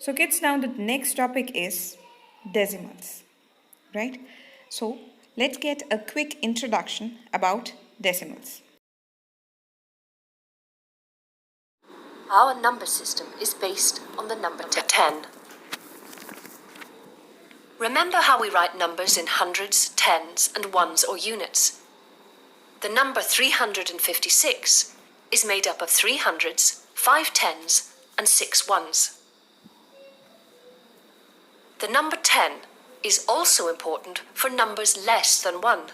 So kids, now the next topic is decimals, right? So let's get a quick introduction about decimals. Our number system is based on the number 10. Remember how we write numbers in hundreds, tens, and ones or units? The number 356 is made up of 3 hundreds, 5 tens, and 6 ones. The number 10 is also important for numbers less than 1.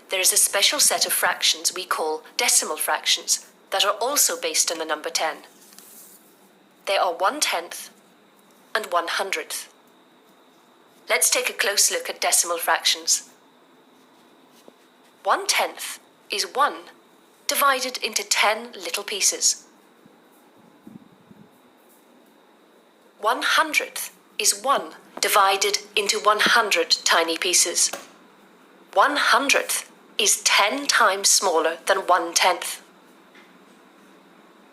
There is a special set of fractions we call decimal fractions that are also based on the number 10. They are 1/10 and 1/100th. Let's take a close look at decimal fractions. 1/10 is 1 divided into 10 little pieces. 1/100th is 1 divided into 100 tiny pieces. 1/100th is 10 times smaller than 1/10.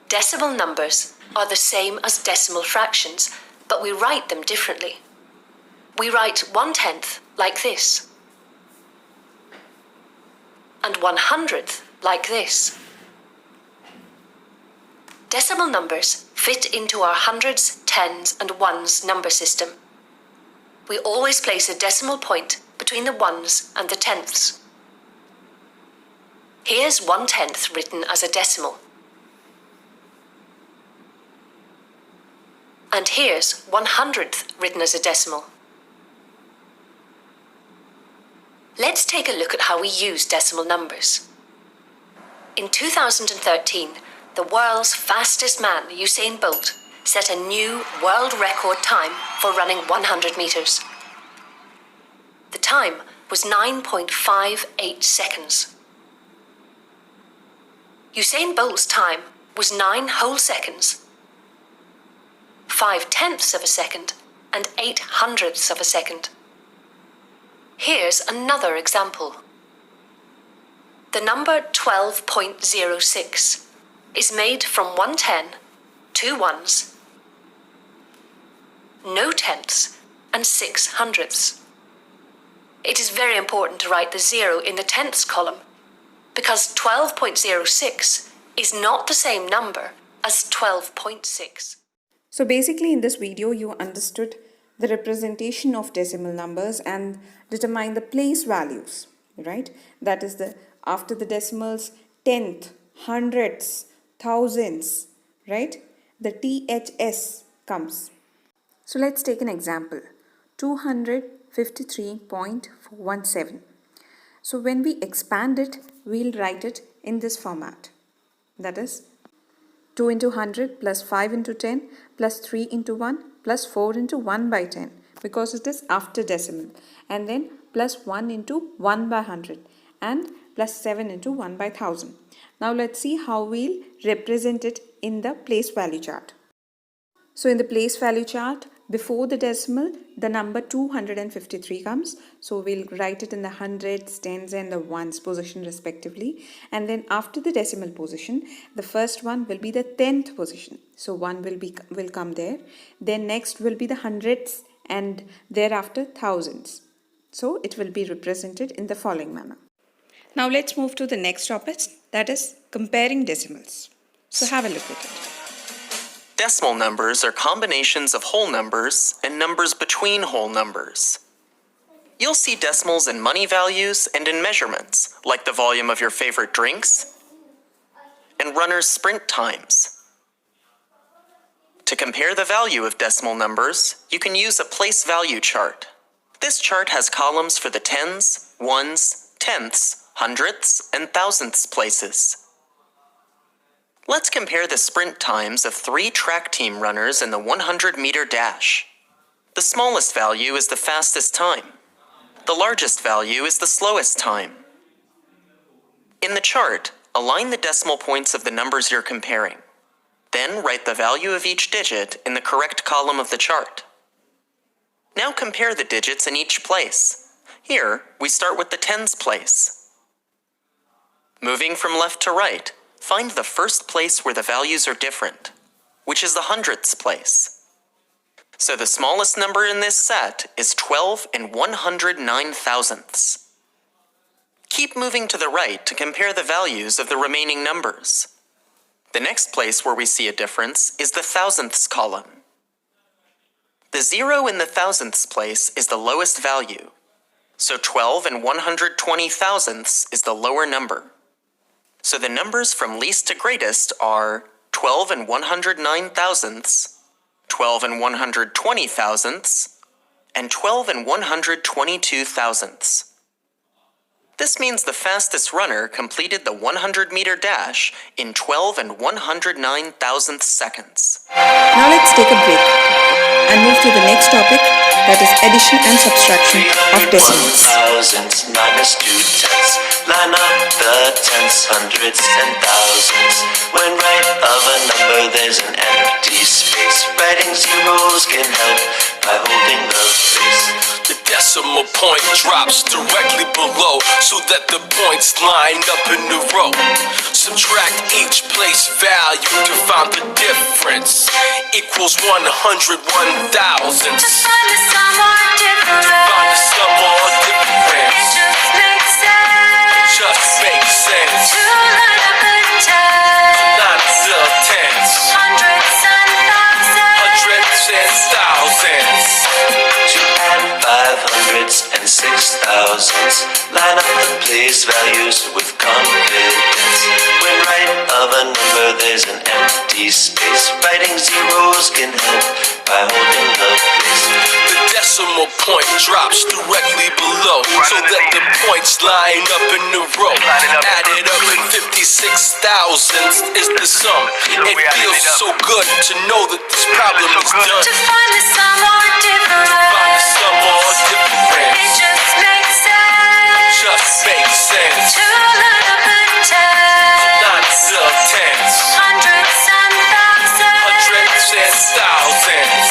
Decimal numbers are the same as decimal fractions, but we write them differently. We write 1/10 like this, and 100th like this. Decimal numbers fit into our hundreds, tens, and ones number system. We always place a decimal point between the ones and the tenths. Here's 1/10 written as a decimal. And here's 100th written as a decimal. Let's take a look at how we use decimal numbers. In 2013, the world's fastest man, Usain Bolt, set a new world record time for running 100 meters. The time was 9.58 seconds. Usain Bolt's time was 9 whole seconds, 5/10ths of a second, and 8/100ths of a second. Here's another example. The number 12.06 is made from 1/10, 2 ones, no tenths, and 6/100ths. It is very important to write the 0 in the tenths column because 12.06 is not the same number as 12.6. So basically in this video you understood the representation of decimal numbers and determine the place values, right? That is the after the decimals, tenth, hundredths, thousands, right? The THS comes. So let's take an example, 253.17. So when we expand it, we'll write it in this format. That is 2 into 100 plus 5 into 10 plus 3 into 1 plus 4 into 1 by 10 because it is after decimal, and then plus 1 into 1 by 100 and plus 7 into 1 by 1000. Now let's see how we'll represent it in the place value chart. So in the place value chart, before the decimal, the number 253 comes. So we'll write it in the hundreds, tens, and the ones position respectively. And then after the decimal position, the first one will be the 10th position. So 1 will come there. Then next will be the hundreds and thereafter thousands. So it will be represented in the following manner. Now let's move to the next topic, that is comparing decimals. So have a look at it. Decimal numbers are combinations of whole numbers and numbers between whole numbers. You'll see decimals in money values and in measurements, like the volume of your favorite drinks and runners' sprint times. To compare the value of decimal numbers, you can use a place value chart. This chart has columns for the tens, ones, tenths, hundredths, and thousandths places. Let's compare the sprint times of 3 track team runners in the 100-meter dash. The smallest value is the fastest time. The largest value is the slowest time. In the chart, align the decimal points of the numbers you're comparing. Then write the value of each digit in the correct column of the chart. Now compare the digits in each place. Here, we start with the tens place. Moving from left to right, find the first place where the values are different, which is the hundredths place. So the smallest number in this set is 12 and 109 thousandths. Keep moving to the right to compare the values of the remaining numbers. The next place where we see a difference is the thousandths column. The 0 in the thousandths place is the lowest value, so 12 and 120 thousandths is the lower number. So the numbers from least to greatest are 12 and 109 thousandths, 12 and 120 thousandths, and 12 and 122 thousandths. This means the fastest runner completed the 100-meter dash in 12 and 109 thousandths seconds. Now let's take a break and move to the next topic, that is addition and subtraction of decimals. 1,000s minus 2 tenths. Line up the tenths, hundreds, and thousands. When right of a number there's an empty space, writing zeros can help by holding the place. The decimal point drops directly below so that the points line up in a row. Subtract each place value to find the difference. Equals 101 thousandths. Find the sum or difference. Find the sum or difference. Just makes sense. Just makes sense. To line up the tens. Lots of tens. Hundreds and thousands. Hundreds and thousands. To add 500s and 6,000s, line up the place values with confidence. When right of a number there's an empty space, writing zeros can help by holding the place. The decimal point drops directly below so that the points line up in a row. Added up in 56 thousandths is the sum. It feels so good to know that this problem is done. To find the sum or difference. Find the sum or difference. It just makes sense. Just makes sense. To line up the tens. Lots of tens. Hundreds and thousands. Hundreds and thousands.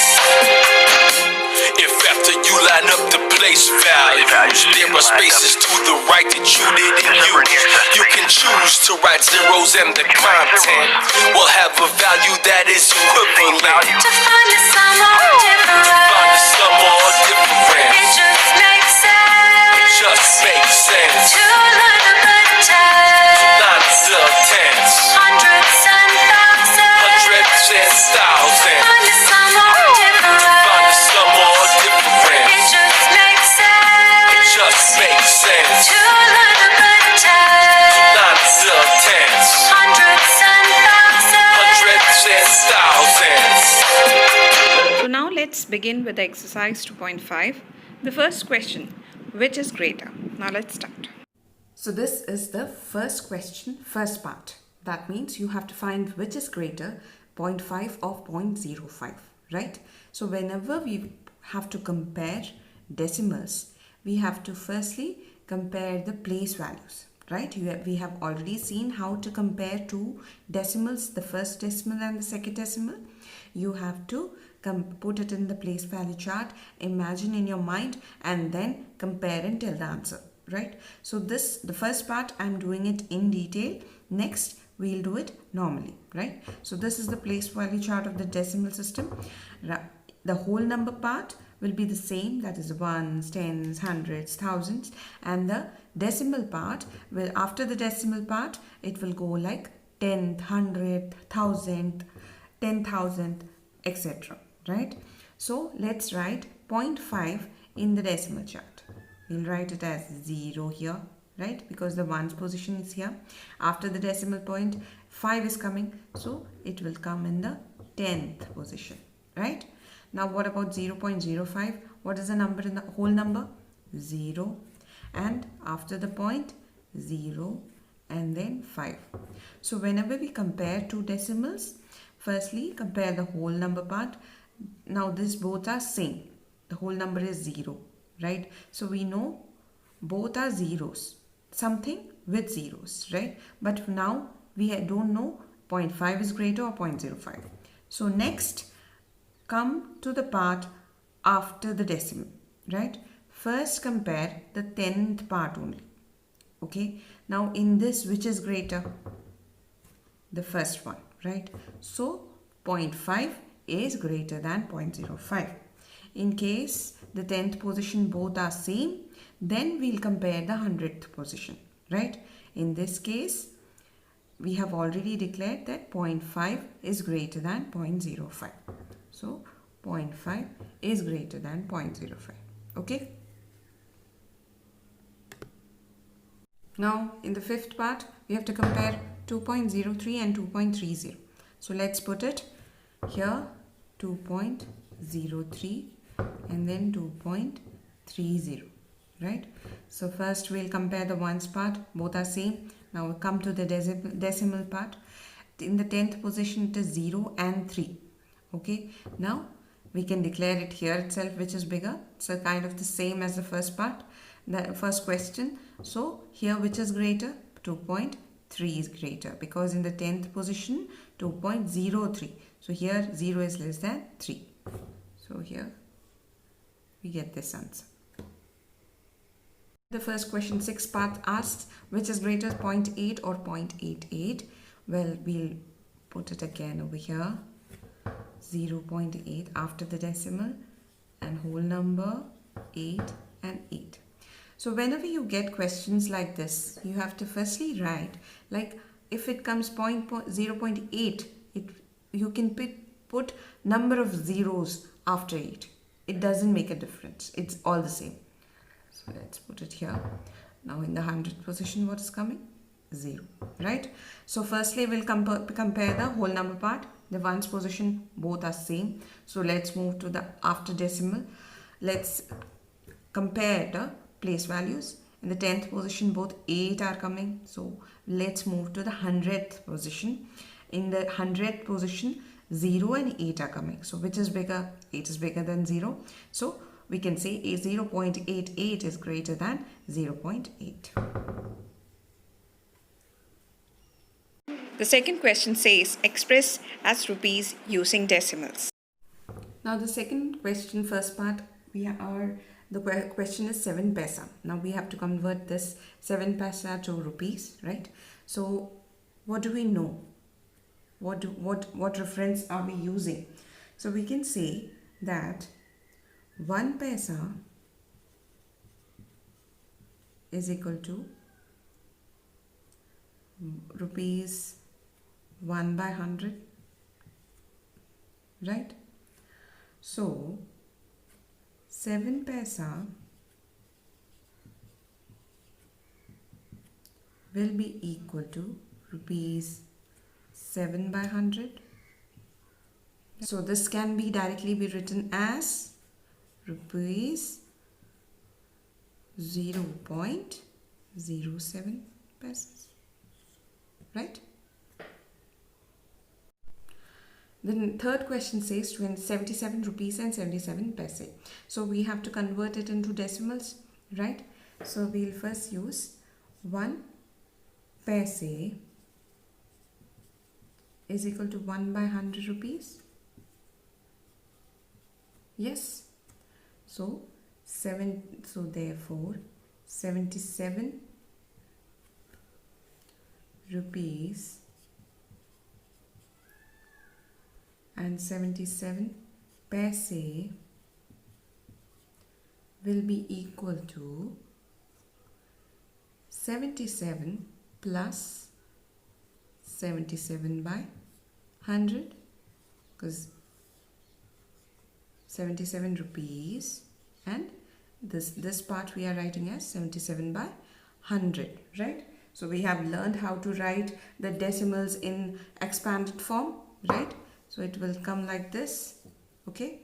If after you line up the place values, there are spaces to the right that you didn't use, you can choose to write zeros and the content will have a value that is equivalent. To find the sum or difference. Find the sum or It difference. just makes sense. Just makes sense. To line up the tens. Lots of tens. Hundreds and thousands. Hundreds and thousands. Find the sum or difference. Find the sum or It difference. just makes sense. Just makes sense. To line up the tens. Lots of tens. Hundreds and thousands. Hundreds and thousands. So now let's begin with the exercise 2.5. The first question, which is greater? Now let's start. So this is the first question, first part. That means you have to find which is greater, 0.5 or 0.05, right? So whenever we have to compare decimals, we have to firstly compare the place values, right? We have already seen how to compare two decimals, the first decimal and the second decimal. You have to put it in the place value chart, imagine in your mind, and then compare and tell the answer, right? So the first part I'm doing it in detail. Next we'll do it normally, right? So this is the place value chart of the decimal system. The whole number part will be the same, that is ones, tens, hundreds, thousands, and the decimal part will, after the decimal part, it will go like tenth, hundredth, thousandth, 10,000, etc. Right? So let's write 0.5 in the decimal chart. We'll write it as 0 here, right? Because the ones position is here. After the decimal point, 5 is coming, so it will come in the 10th position, right? Now what about 0.05? What is the number in the whole number? 0. And after the point, 0 and then 5. So whenever we compare two decimals, firstly compare the whole number part. Now these both are same. The whole number is 0, right? So we know both are zeros, something with zeros, right? But now we don't know 0.5 is greater or 0.05. So next, come to the part after the decimal, right? First compare the 10th part only. Okay, now in this, which is greater? The first one, right? So 0.5 is greater than 0.05. In case the 10th position both are same, then we'll compare the 100th position, right? In this case, we have already declared that 0.5 is greater than 0.05. So 0.5 is greater than 0.05. Okay. Now in the fifth part, we have to compare 2.03 and 2.30. So let's put it here, 2.03 and then 2.30, right? So first we'll compare the ones part, both are same. Now we'll come to the decimal part. In the 10th position it is 0 and 3. Okay, now we can declare it here itself which is bigger. So kind of the same as the first part, the first question. So here which is greater? 2.3 is greater, because in the 10th position 2.03. So here 0 is less than 3. So here we get this answer. The first question, 6th part, asks which is greater, 0.8 or 0.88. Well, we'll put it again over here, 0.8 after the decimal and whole number 8 and 8. So whenever you get questions like this, you have to firstly write, like if it comes 0.8, you can put number of zeros after 8. It doesn't make a difference. It's all the same. So let's put it here. Now in the 100th position, what is coming? 0, right? So firstly, we'll compare the whole number part. The ones position, both are same. So let's move to the after decimal. Let's compare the place values. In the 10th position, both 8 are coming. So let's move to the 100th position. In the 100th position, 0 and 8 are coming. So which is bigger? 8 is bigger than 0. So we can say a 0.88 is greater than 0.8. The second question says express as rupees using decimals. Now the second question, first part, the question is 7 paisa. Now we have to convert this 7 paisa to rupees, right? So what do we know? What reference are we using? So we can say that 1 paisa is equal to rupees 1 by 100, right? So 7 paisa will be equal to rupees 7 by 100. So this can be directly be written as rupees 0.07 paisa, right? The third question says 77 rupees and 77 paise. So we have to convert it into decimals, right? So we'll first use 1 paise is equal to 1 by 100 rupees. Yes. So therefore 77 rupees and 77 paise will be equal to 77 plus 77 by 100, because 77 rupees and this part we are writing as 77 by 100, right? So we have learned how to write the decimals in expanded form, right? So it will come like this, okay?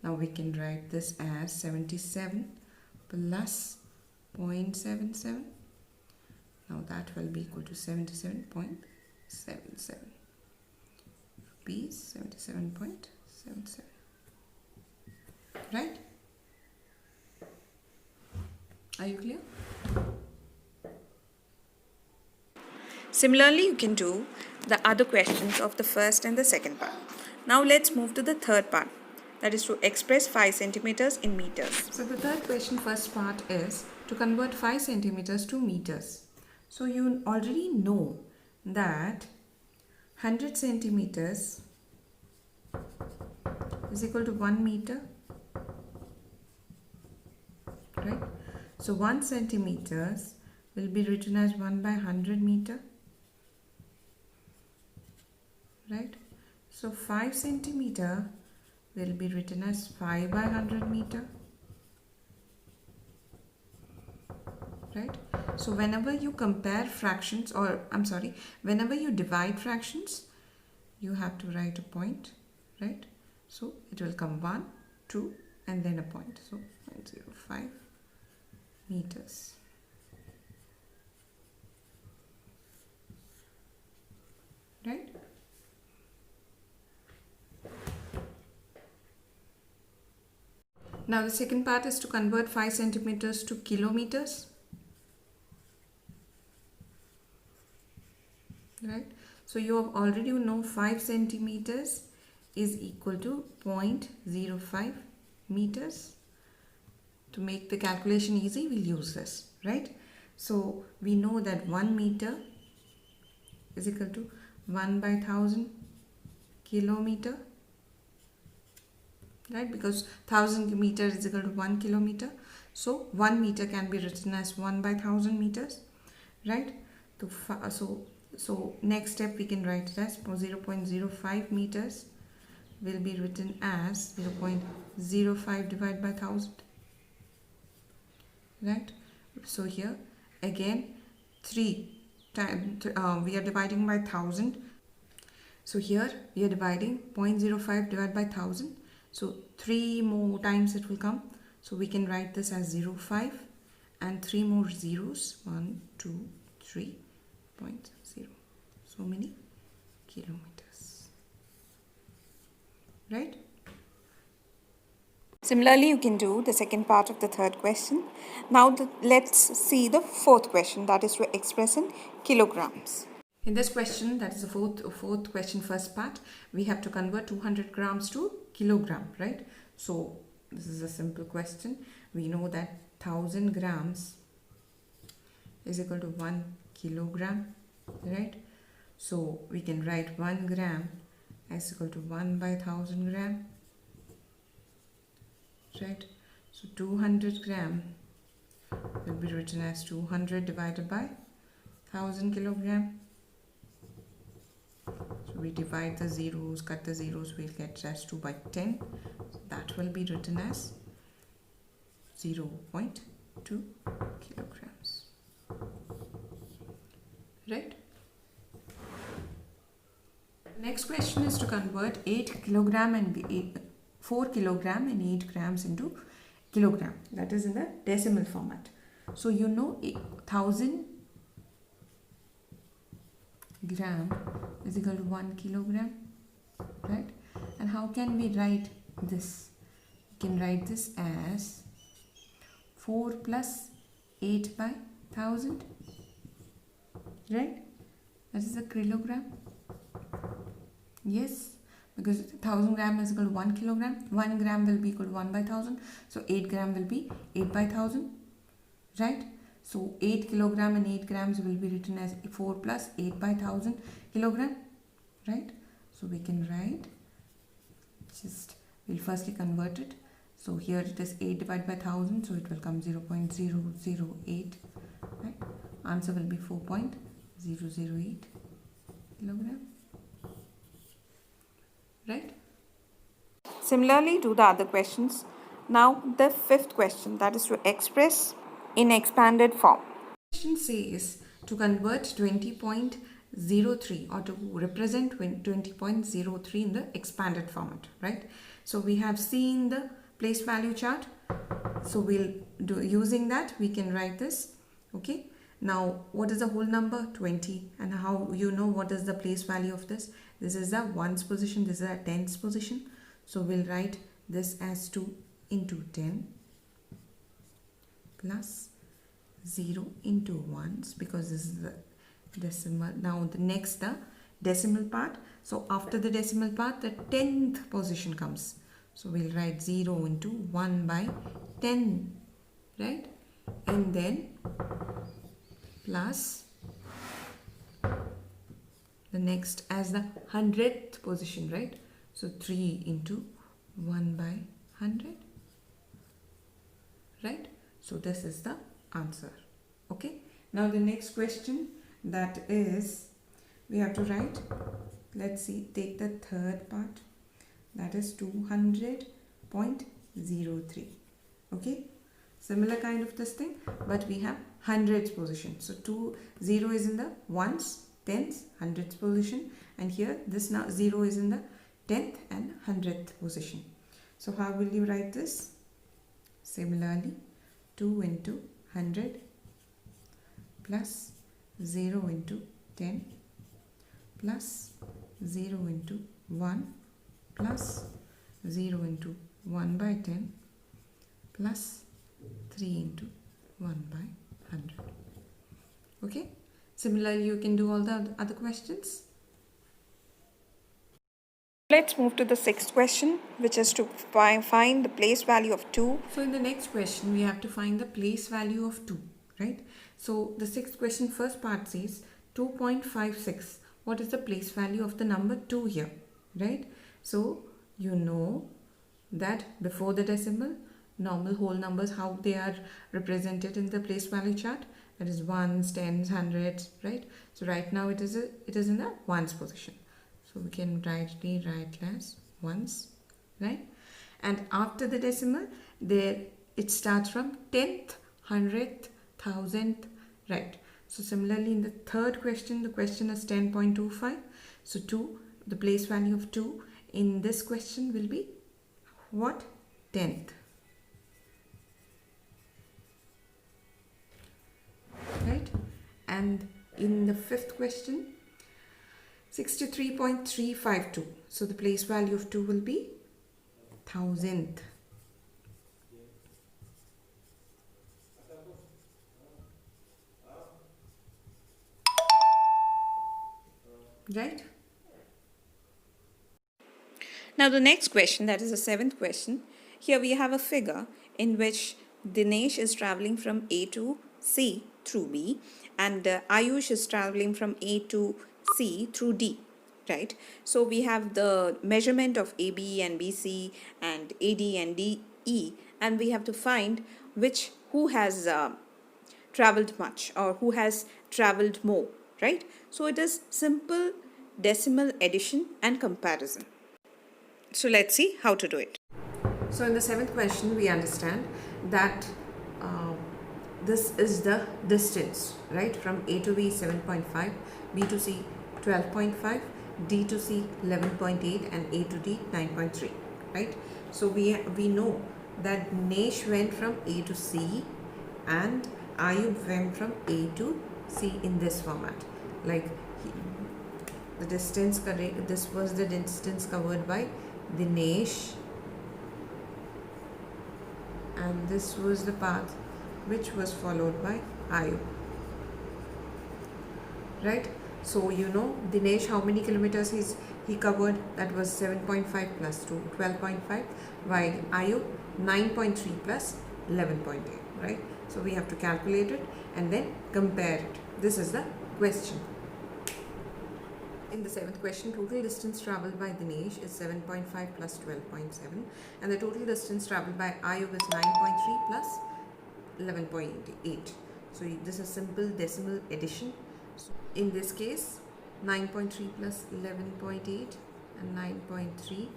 Now we can write this as 77 plus 0.77. Now that will be equal to 77.77 rupees, 77.77, right? Are you clear? Similarly, you can do the other questions of the first and the second part. Now let's move to the third part, that is to express 5 centimeters in meters. So the third question, first part, is to convert 5 centimeters to meters. So you already know that 100 centimeters is equal to 1 meter, right? So 1 centimeters will be written as 1 by 100 meter, right? So 5 centimeter will be written as 5 by 100 meter, right? So whenever you compare fractions, or I'm sorry, whenever you divide fractions, you have to write a point, right? So it will come 1, 2 and then a point. So 0.05 meters. Right? Now the second part is to convert 5 centimeters to kilometers. Right? So you have already know 5 centimeters is equal to 0.05 meters. To make the calculation easy, we'll use this, right? So we know that 1 meter is equal to 1 by 1000 kilometer, right? Because 1000 meter is equal to 1 kilometer. So 1 meter can be written as 1 by 1000 meters, right? So next step we can write it as 0.05 meters will be written as 0.05 divided by 1000, right? So here again 3 times we are dividing by 1000. So here we are dividing 0.05 divided by 1000. So 3 more times it will come. So we can write this as 0.5 and 3 more zeros. 1, 2, 3.0. So many kilometers. Right? Similarly, you can do the second part of the third question. Now let's see the fourth question, that is to express in kilograms. In this question, that is the fourth question, first part, we have to convert 200 grams to kilogram, right? So this is a simple question. We know that 1000 grams is equal to 1 kilogram, right? So we can write 1 gram as equal to 1 by 1000 gram, right? So 200 gram will be written as 200 divided by 1000 kilogram. So we divide the zeros, cut the zeros, we'll get as 2 by 10. So that will be written as 0.2 kilograms. Right? Next question is to convert 8 kilogram and 4 kilogram and 8 grams into kilogram. That is in the decimal format. So you know 1000 gram is equal to 1 kilogram, right? And how can we write this? We can write this as 4 plus 8 by 1000, right? That is a kilogram. Yes, because 1000 gram is equal to 1 kilogram. 1 gram will be equal to 1 by 1000. So 8 gram will be 8 by 1000, right? So 8 kilogram and 8 grams will be written as 4 plus 8 by 1000 kilogram, right? So we can write, we'll firstly convert it. So here it is 8 divided by 1000, so it will come 0.008, right? Answer will be 4.008 kilogram, right? Similarly, do the other questions. Now the fifth question, that is to express in expanded form. Question says to convert 20.03 or to represent 20.03 in the expanded format, right? So we have seen the place value chart. So we'll do, using that we can write this, okay? Now what is the whole number? 20. And how you know what is the place value of this? This is the ones position, this is a tens position. So we'll write this as 2 into 10 plus 0 into 1s, because this is the decimal. Now the next, the decimal part. So after the decimal part, the 10th position comes. So we'll write 0 into 1 by 10, right? And then plus the next as the 100th position, right? So 3 into 1 by 100, right? So this is the answer. Okay, now the next question, that is, we have to write, let's see, take the third part, that is 200.03. okay, similar kind of this thing, but we have hundreds position. So 0 is in the ones, tens, hundreds position, and here this now 0 is in the 10th and 100th position. So how will you write this? Similarly, 2 into 100 plus 0 into 10 plus 0 into 1 plus 0 into 1 by 10 plus 3 into 1 by 100. Okay, similarly you can do all the other questions. Let's move to the sixth question, which is to find the place value of 2. So in the next question we have to find the place value of 2, right? So the sixth question, first part says 2.56. What is the place value of the number 2 here, right? So you know that before the decimal, normal whole numbers, how they are represented in the place value chart, that is ones, tens, hundreds, right? So right now it is in the ones position. So we can write as ones, right? And after the decimal, there it starts from 10th, 100th, 1000th, right? So similarly in the third question, the question is 10.25. So 2, the place value of 2 in this question will be what? 10th. Right? And in the fifth question, 63.352. So the place value of 2 will be 1000th. Right? Now the next question, that is the seventh question. Here we have a figure in which Dinesh is traveling from A to C through B, and Ayush is traveling from A to C through D, right? So we have the measurement of AB and BC and AD and DE, and we have to find who has traveled much or who has traveled more, right? So it is simple decimal addition and comparison. So let's see how to do it. So in the seventh question, we understand that this is the distance, right? From A to B 7.5, B to C 12.5, D to C 11.8, and A to D 9.3, right? So we know that Nesh went from A to C and Ayub went from A to C in this format. Like the distance correct, this was the distance covered by Dinesh, and this was the path which was followed by Ayub, right? So you know Dinesh how many kilometers he covered, that was 7.5 plus 2, 12.5, while Ayub 9.3 plus 11.8, right? So we have to calculate it and then compare it. This is the question. In the seventh question, total distance travelled by Dinesh is 7.5 plus 12.7, and the total distance travelled by Ayub is 9.3 plus 11.8. So this is simple decimal addition. So in this case, 9.3 plus 11.8 and 9.3,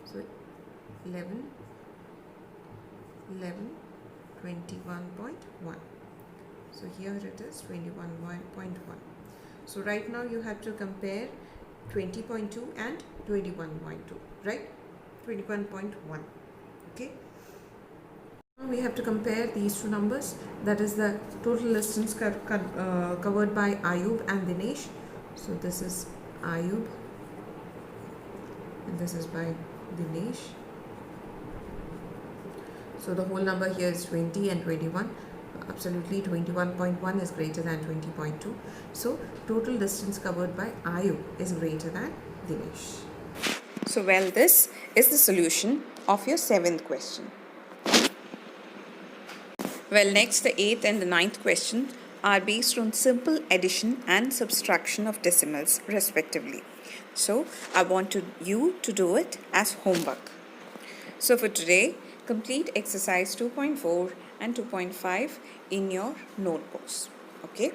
so 11, 21.1. So here it is 21.1. So right now you have to compare 20.2 and 21.2, right? 21.1. Okay. Now we have to compare these two numbers. That is the total distance covered by Ayub and Dinesh. So this is Ayub and this is by Dinesh. So the whole number here is 20 and 21. Absolutely 21.1 is greater than 20.2. So total distance covered by Ayub is greater than Dinesh. So well, this is the solution of your seventh question. Well, next the eighth and the ninth question are based on simple addition and subtraction of decimals respectively. So I want you to do it as homework. So for today, complete exercise 2.4 and 2.5 in your notebooks. Okay.